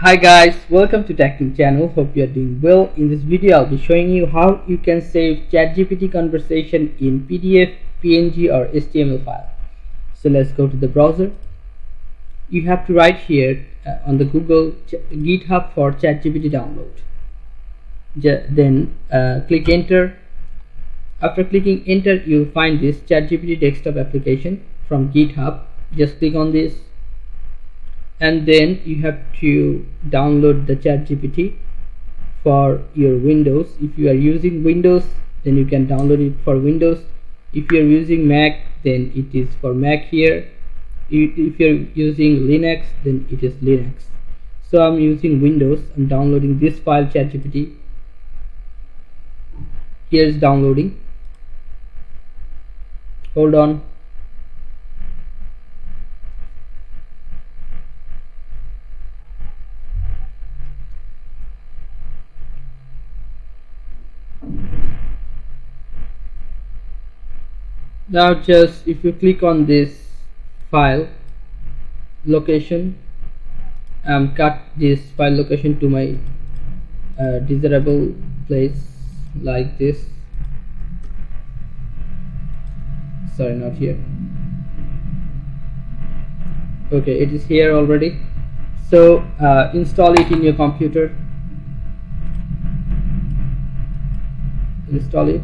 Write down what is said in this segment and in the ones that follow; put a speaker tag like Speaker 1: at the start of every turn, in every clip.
Speaker 1: Hi guys, welcome to Tech channel. Hope you are doing well. In this video I'll be showing you how you can save ChatGPT conversation in PDF, PNG or HTML file. So let's go to the browser. You have to write here on the Google GitHub for ChatGPT download. Then click enter. After clicking enter, you'll find this ChatGPT desktop application from GitHub. Just click on this, and then you have to download the ChatGPT for your Windows. If you are using Windows, then you can download it for Windows. If you are using Mac, then it is for Mac here. If you are using Linux, then it is Linux. So I'm using Windows. I'm downloading this file ChatGPT. Here is downloading. Hold on. Now just if you click on this file location, cut this file location to my desirable place like this. Sorry, not here. Okay, it is here already. So install it in your computer. Install it.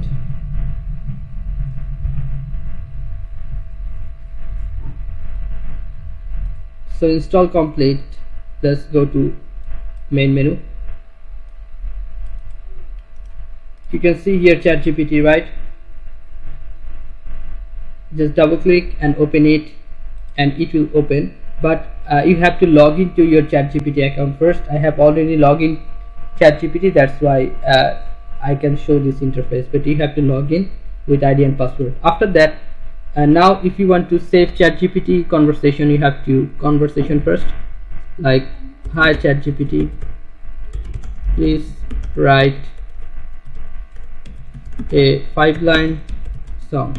Speaker 1: So install complete. Let's go to main menu. You can see here ChatGPT, right? Just double click and open it, and it will open, but you have to log into your ChatGPT account first. I have already logged in ChatGPT, that's why I can show this interface, but you have to log in with ID and password. After that, now if you want to save ChatGPT conversation, you have to conversation first, like hi ChatGPT, please write a 5-line song.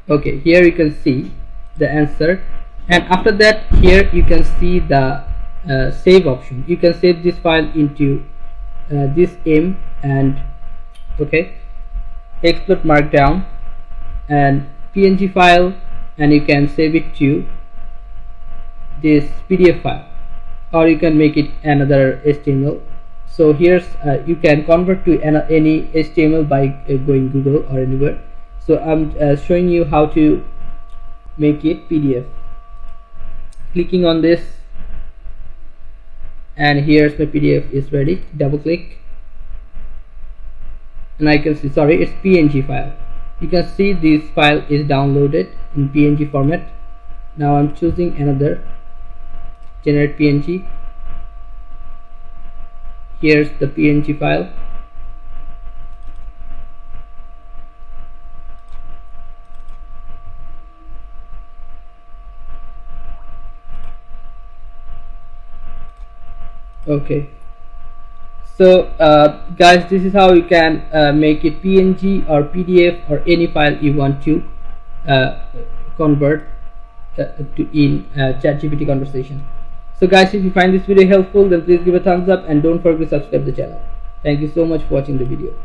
Speaker 1: Okay, here you can see the answer, and after that here you can see the save option. You can save this file into this M and okay, export markdown and PNG file, and you can save it to this PDF file, or you can make it another HTML. So here's you can convert to any HTML by going Google or anywhere. So I'm showing you how to make it PDF. Clicking on this, and here's my PDF is ready. Double click, and I can see, sorry, it's PNG file. You can see this file is downloaded in PNG format. Now I'm choosing another, generate PNG. Here's the PNG file. Okay, so guys, this is how you can make it PNG or PDF or any file you want to convert to in ChatGPT conversation. So guys, if you find this video helpful, then please give a thumbs up and don't forget to subscribe the channel. Thank you so much for watching the video.